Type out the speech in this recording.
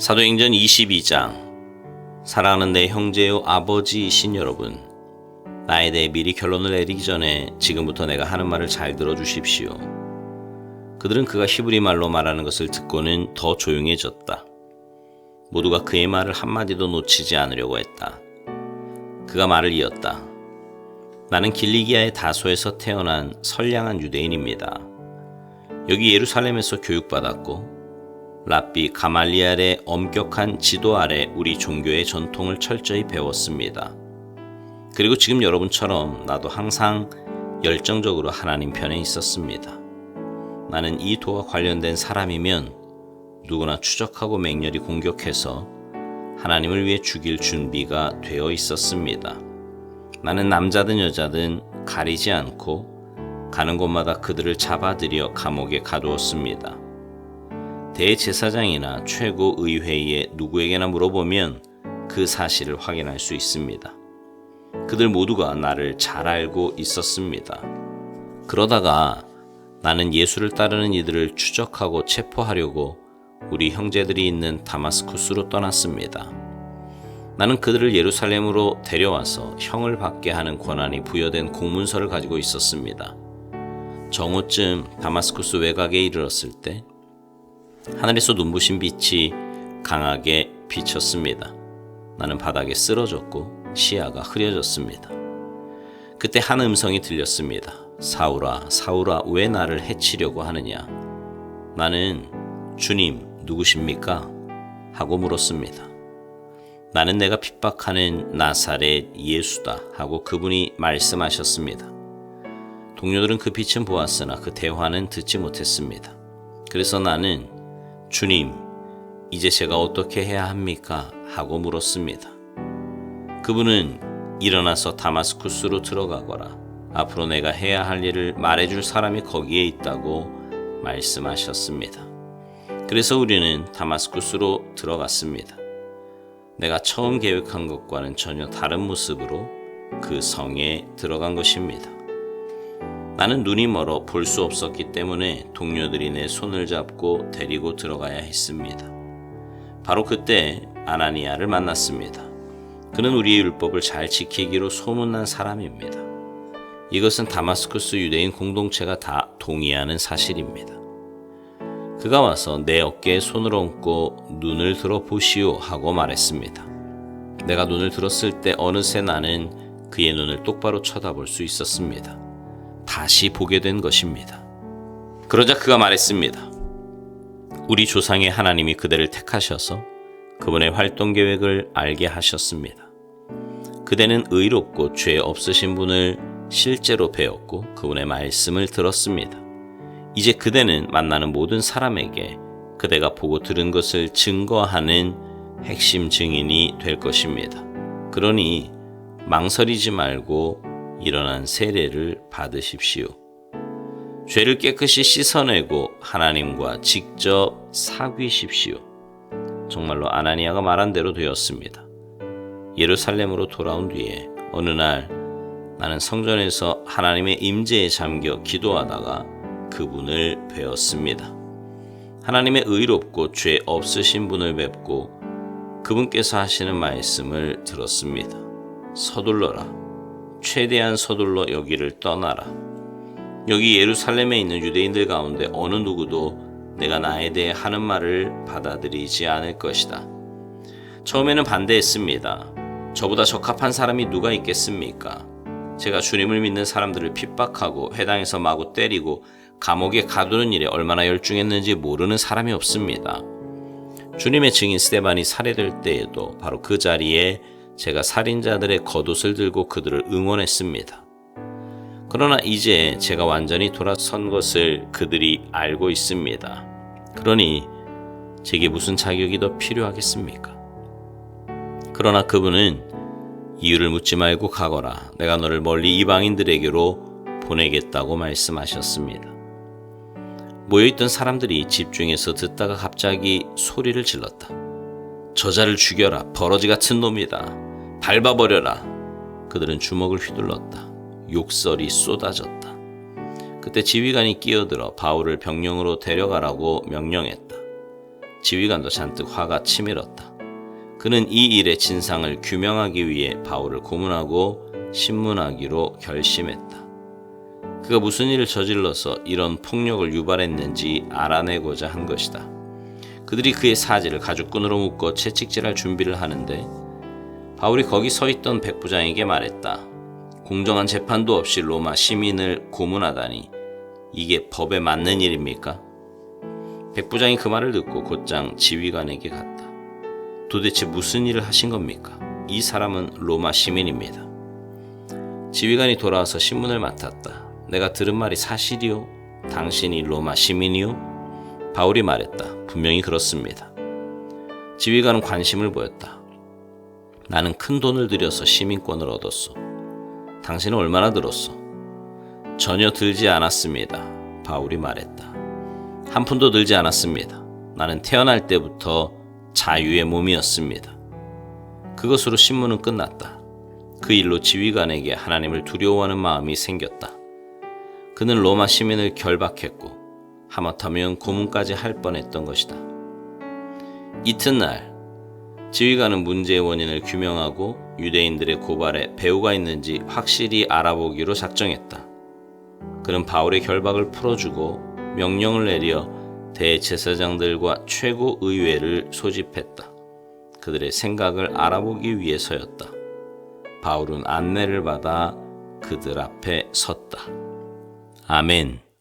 사도행전 22장. 사랑하는 내 형제요 아버지이신 여러분, 나에 대해 미리 결론을 내리기 전에 지금부터 내가 하는 말을 잘 들어주십시오. 그들은 그가 히브리 말로 말하는 것을 듣고는 더 조용해졌다. 모두가 그의 말을 한마디도 놓치지 않으려고 했다. 그가 말을 이었다. 나는 길리기아의 다소에서 태어난 선량한 유대인입니다. 여기 예루살렘에서 교육받았고 랍비 가말리엘의 엄격한 지도 아래 우리 종교의 전통을 철저히 배웠습니다. 그리고 지금 여러분처럼 나도 항상 열정적으로 하나님 편에 있었습니다. 나는 이 도와 관련된 사람이면 누구나 추적하고 맹렬히 공격해서 하나님을 위해 죽일 준비가 되어 있었습니다. 나는 남자든 여자든 가리지 않고 가는 곳마다 그들을 잡아들여 감옥에 가두었습니다. 대제사장이나 최고의회의 누구에게나 물어보면 그 사실을 확인할 수 있습니다. 그들 모두가 나를 잘 알고 있었습니다. 그러다가 나는 예수를 따르는 이들을 추적하고 체포하려고 우리 형제들이 있는 다마스쿠스로 떠났습니다. 나는 그들을 예루살렘으로 데려와서 형을 받게 하는 권한이 부여된 공문서를 가지고 있었습니다. 정오쯤 다마스쿠스 외곽에 이르렀을 때 하늘에서 눈부신 빛이 강하게 비쳤습니다. 나는 바닥에 쓰러졌고 시야가 흐려졌습니다. 그때 한 음성이 들렸습니다. 사울아, 사울아, 왜 나를 해치려고 하느냐? 나는 주님, 누구십니까? 하고 물었습니다. 나는 내가 핍박하는 나사렛 예수다 하고 그분이 말씀하셨습니다. 동료들은 그 빛은 보았으나 그 대화는 듣지 못했습니다. 그래서 나는 주님, 이제 제가 어떻게 해야 합니까? 하고 물었습니다. 그분은 일어나서 다마스쿠스로 들어가거라. 앞으로 내가 해야 할 일을 말해줄 사람이 거기에 있다고 말씀하셨습니다. 그래서 우리는 다마스쿠스로 들어갔습니다. 내가 처음 계획한 것과는 전혀 다른 모습으로 그 성에 들어간 것입니다. 나는 눈이 멀어 볼 수 없었기 때문에 동료들이 내 손을 잡고 데리고 들어가야 했습니다. 바로 그때 아나니아를 만났습니다. 그는 우리의 율법을 잘 지키기로 소문난 사람입니다. 이것은 다마스쿠스 유대인 공동체가 다 동의하는 사실입니다. 그가 와서 내 어깨에 손을 얹고 눈을 들어 보시오 하고 말했습니다. 내가 눈을 들었을 때 어느새 나는 그의 눈을 똑바로 쳐다볼 수 있었습니다. 다시 보게 된 것입니다. 그러자 그가 말했습니다. 우리 조상의 하나님이 그대를 택하셔서 그분의 활동 계획을 알게 하셨습니다. 그대는 의롭고 죄 없으신 분을 실제로 배웠고 그분의 말씀을 들었습니다. 이제 그대는 만나는 모든 사람에게 그대가 보고 들은 것을 증거하는 핵심 증인이 될 것입니다. 그러니 망설이지 말고 일어난 세례를 받으십시오. 죄를 깨끗이 씻어내고 하나님과 직접 사귀십시오. 정말로 아나니아가 말한 대로 되었습니다. 예루살렘으로 돌아온 뒤에 어느 날 나는 성전에서 하나님의 임재에 잠겨 기도하다가 그분을 뵈었습니다. 하나님의 의롭고 죄 없으신 분을 뵙고 그분께서 하시는 말씀을 들었습니다. 서둘러라. 최대한 서둘러 여기를 떠나라. 여기 예루살렘에 있는 유대인들 가운데 어느 누구도 내가 나에 대해 하는 말을 받아들이지 않을 것이다. 처음에는 반대했습니다. 저보다 적합한 사람이 누가 있겠습니까? 제가 주님을 믿는 사람들을 핍박하고 회당에서 마구 때리고 감옥에 가두는 일에 얼마나 열중했는지 모르는 사람이 없습니다. 주님의 증인 스데반이 살해될 때에도 바로 그 자리에 제가 살인자들의 겉옷을 들고 그들을 응원했습니다. 그러나 이제 제가 완전히 돌아선 것을 그들이 알고 있습니다. 그러니 제게 무슨 자격이 더 필요하겠습니까? 그러나 그분은 이유를 묻지 말고 가거라. 내가 너를 멀리 이방인들에게로 보내겠다고 말씀하셨습니다. 모여있던 사람들이 집중해서 듣다가 갑자기 소리를 질렀다. 저자를 죽여라. 버러지 같은 놈이다. 밟아버려라. 그들은 주먹을 휘둘렀다. 욕설이 쏟아졌다. 그때 지휘관이 끼어들어 바울을 병영으로 데려가라고 명령했다. 지휘관도 잔뜩 화가 치밀었다. 그는 이 일의 진상을 규명하기 위해 바울을 고문하고 신문하기로 결심했다. 그가 무슨 일을 저질러서 이런 폭력을 유발했는지 알아내고자 한 것이다. 그들이 그의 사지를 가죽끈으로 묶어 채찍질할 준비를 하는데 바울이 거기 서 있던 백부장에게 말했다. 공정한 재판도 없이 로마 시민을 고문하다니 이게 법에 맞는 일입니까? 백부장이 그 말을 듣고 곧장 지휘관에게 갔다. 도대체 무슨 일을 하신 겁니까? 이 사람은 로마 시민입니다. 지휘관이 돌아와서 신문을 맡았다. 내가 들은 말이 사실이요? 당신이 로마 시민이요? 바울이 말했다. 분명히 그렇습니다. 지휘관은 관심을 보였다. 나는 큰 돈을 들여서 시민권을 얻었소. 당신은 얼마나 들었소? 전혀 들지 않았습니다. 바울이 말했다. 한 푼도 들지 않았습니다. 나는 태어날 때부터 자유의 몸이었습니다. 그것으로 신문은 끝났다. 그 일로 지휘관에게 하나님을 두려워하는 마음이 생겼다. 그는 로마 시민을 결박했고 하마터면 고문까지 할 뻔했던 것이다. 이튿날 지휘관은 문제의 원인을 규명하고 유대인들의 고발에 배후가 있는지 확실히 알아보기로 작정했다. 그는 바울의 결박을 풀어주고 명령을 내려 대제사장들과 최고의회를 소집했다. 그들의 생각을 알아보기 위해서였다. 바울은 안내를 받아 그들 앞에 섰다. 아멘.